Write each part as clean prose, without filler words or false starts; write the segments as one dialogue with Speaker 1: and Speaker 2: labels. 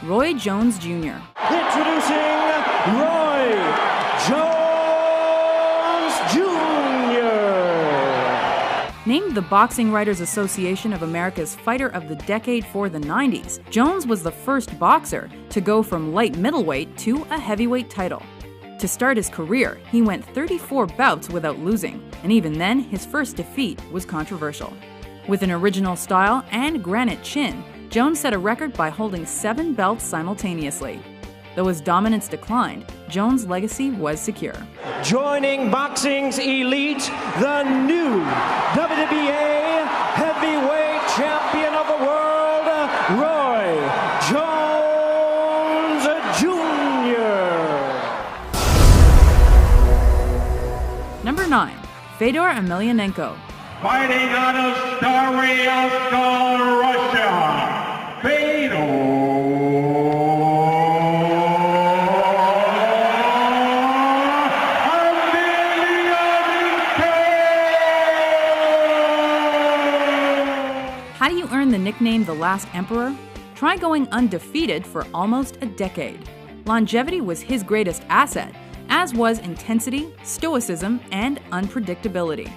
Speaker 1: Roy Jones Jr.
Speaker 2: Introducing Roy Jones Jr.
Speaker 1: Named the Boxing Writers Association of America's Fighter of the Decade for the 90s, Jones was the first boxer to go from light middleweight to a heavyweight title. To start his career, he went 34 bouts without losing, and even then, his first defeat was controversial. With an original style and granite chin, Jones set a record by holding 7 belts simultaneously. Though his dominance declined, Jones' legacy was secure.
Speaker 2: Joining boxing's elite, the new WBA heavyweight champion of the world, Roy Jones Jr.
Speaker 1: Number 9. Fedor Emelianenko.
Speaker 3: Fighting out of Staroyalska, Russia, Fedor.
Speaker 1: How do you earn the nickname The Last Emperor? Try going undefeated for almost a decade. Longevity was his greatest asset, as was intensity, stoicism, and unpredictability.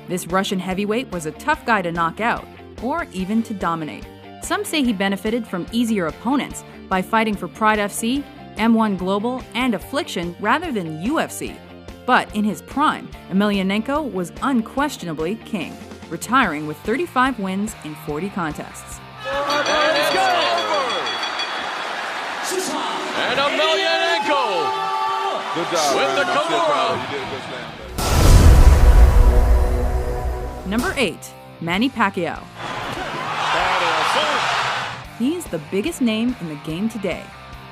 Speaker 1: This Russian heavyweight was a tough guy to knock out, or even to dominate. Some say he benefited from easier opponents by fighting for Pride FC, M1 Global, and Affliction rather than UFC. But in his prime, Emelianenko was unquestionably king, retiring with 35 wins in 40 contests.
Speaker 4: Let's go! And Emelianenko with the Kimura.
Speaker 1: Number 8. Manny Pacquiao. He's the biggest name in the game today.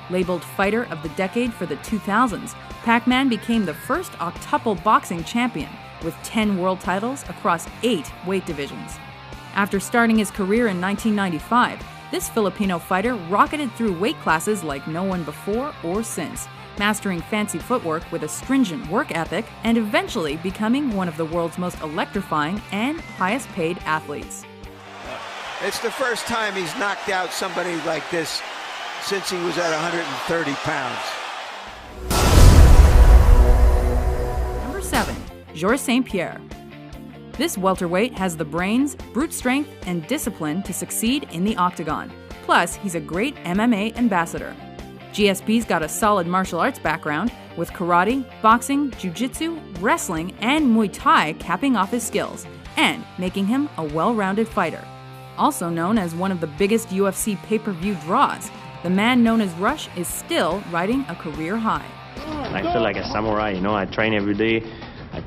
Speaker 1: Labeled Fighter of the Decade for the 2000s, Pac-Man became the first octuple boxing champion with 10 world titles across 8 weight divisions. After starting his career in 1995, this Filipino fighter rocketed through weight classes like no one before or since, mastering fancy footwork with a stringent work ethic and eventually becoming one of the world's most electrifying and highest-paid athletes.
Speaker 5: It's the first time he's knocked out somebody like this since he was at 130 pounds.
Speaker 1: Number 7. Georges St. Pierre. This welterweight has the brains, brute strength, and discipline to succeed in the octagon. Plus, he's a great MMA ambassador. GSP's got a solid martial arts background, with karate, boxing, jiu-jitsu, wrestling, and Muay Thai capping off his skills, and making him a well-rounded fighter. Also known as one of the biggest UFC pay-per-view draws, the man known as Rush is still riding a career high.
Speaker 6: I feel like a samurai, I train every day.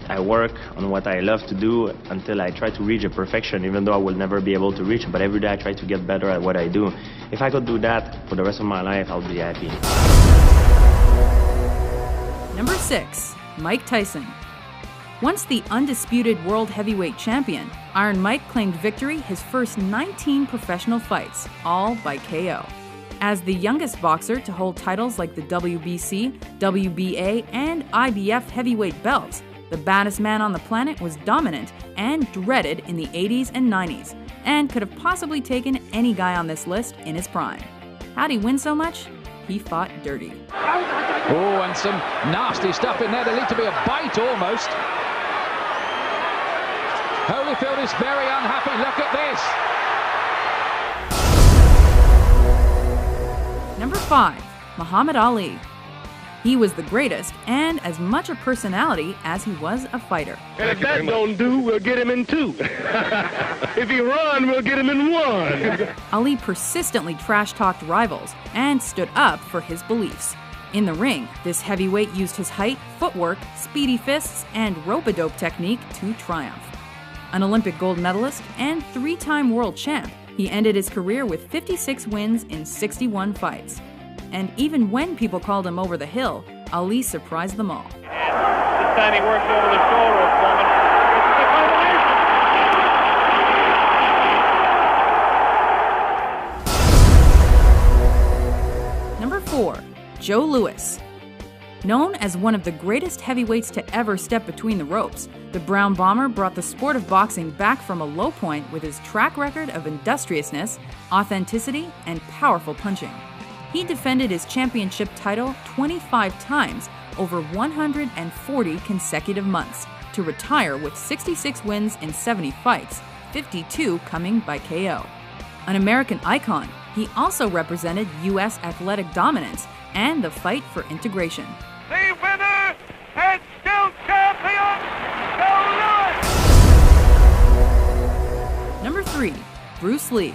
Speaker 6: I work on what I love to do until I try to reach a perfection, even though I will never be able to reach it, but every day I try to get better at what I do. If I could do that for the rest of my life, I'll be happy.
Speaker 1: Number 6. Mike Tyson. Once the undisputed world heavyweight champion, Iron Mike claimed victory his first 19 professional fights, all by KO. As the youngest boxer to hold titles like the WBC, WBA, and IBF heavyweight belts, the baddest man on the planet was dominant and dreaded in the 80s and 90s, and could have possibly taken any guy on this list in his prime. How'd he win so much? He fought dirty.
Speaker 7: Oh, and some nasty stuff in there. There needs to be a bite almost. Holyfield is very unhappy. Look at this.
Speaker 1: Number 5. Muhammad Ali. He was the greatest and as much a personality as he was a fighter.
Speaker 8: And if that don't do, we'll get him in 2. If he run, we'll get him in 1.
Speaker 1: Ali persistently trash-talked rivals and stood up for his beliefs. In the ring, this heavyweight used his height, footwork, speedy fists, and rope-a-dope technique to triumph. An Olympic gold medalist and 3-time world champ, he ended his career with 56 wins in 61 fights. And even when people called him over the hill, Ali surprised them all.
Speaker 3: This time he worked over the shoulder of Foreman.
Speaker 1: Number 4. Joe Louis. Known as one of the greatest heavyweights to ever step between the ropes, the Brown Bomber brought the sport of boxing back from a low point with his track record of industriousness, authenticity, and powerful punching. He defended his championship title 25 times over 140 consecutive months to retire with 66 wins in 70 fights, 52 coming by KO. An American icon, he also represented U.S. athletic dominance and the fight for integration.
Speaker 3: The winner and still champion, Joe Louis!
Speaker 1: Number 3. Bruce Lee.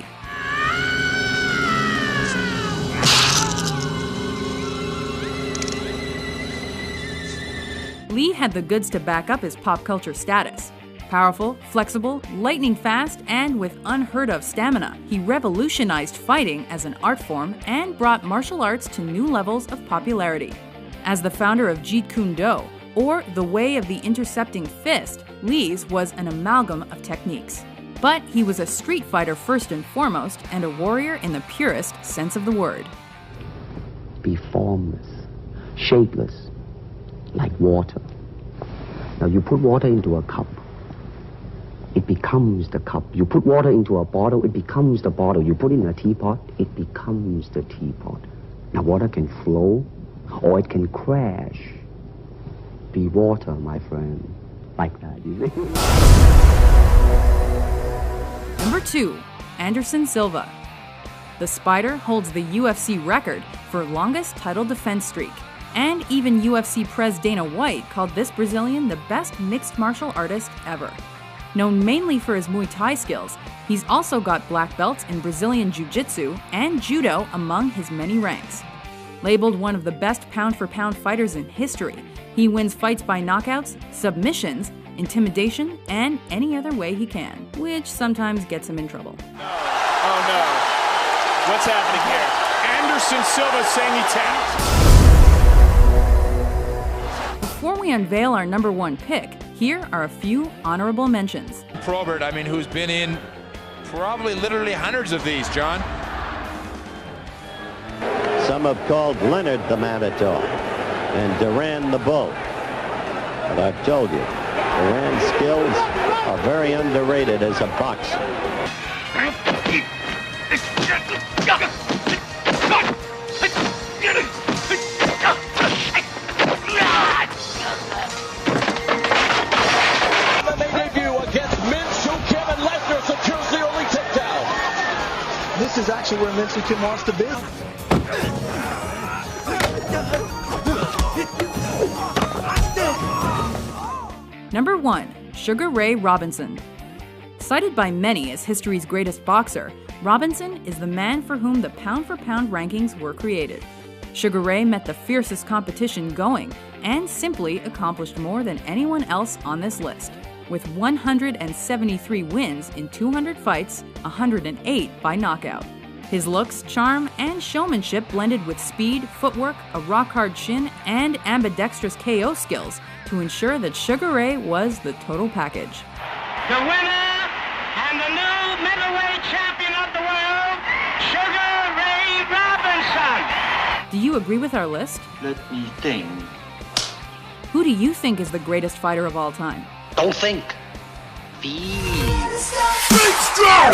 Speaker 1: Lee had the goods to back up his pop culture status. Powerful, flexible, lightning fast, and with unheard-of stamina, he revolutionized fighting as an art form and brought martial arts to new levels of popularity. As the founder of Jeet Kune Do, or the way of the intercepting fist, Lee's was an amalgam of techniques. But he was a street fighter first and foremost, and a warrior in the purest sense of the word.
Speaker 9: Be formless, shapeless, like water. Now you put water into a cup, it becomes the cup. You put water into a bottle, it becomes the bottle. You put it in a teapot, it becomes the teapot. Now water can flow, or it can crash. Be water, my friend. Like that, you see?
Speaker 1: Number 2. Anderson Silva. The Spider holds the UFC record for longest title defense streak. And even UFC Pres Dana White called this Brazilian the best mixed martial artist ever. Known mainly for his Muay Thai skills, he's also got black belts in Brazilian Jiu-Jitsu and Judo among his many ranks. Labeled one of the best pound-for-pound fighters in history, he wins fights by knockouts, submissions, intimidation, and any other way he can, which sometimes gets him in trouble.
Speaker 10: Oh no. What's happening here? Anderson Silva saying he tapped.
Speaker 1: Before we unveil our number 1 pick, here are a few honorable mentions.
Speaker 10: Probert, I mean, who's been in probably literally hundreds of these, John.
Speaker 11: Some have called Leonard the Manitou and Duran the Bull. But I've told you, Duran's skills are very underrated as a boxer.
Speaker 12: This is actually where Mincy Kim wants to be.
Speaker 1: Number 1. Sugar Ray Robinson. Cited by many as history's greatest boxer, Robinson is the man for whom the pound-for-pound rankings were created. Sugar Ray met the fiercest competition going and simply accomplished more than anyone else on this list. With 173 wins in 200 fights, 108 by knockout. His looks, charm, and showmanship blended with speed, footwork, a rock-hard chin, and ambidextrous KO skills to ensure that Sugar Ray was the total package.
Speaker 3: The winner and the new middleweight champion of the world, Sugar Ray Robinson.
Speaker 1: Do you agree with our list?
Speaker 13: Let me think.
Speaker 1: Who do you think is the greatest fighter of all time?
Speaker 13: Don't think. Feel.
Speaker 3: Big strong!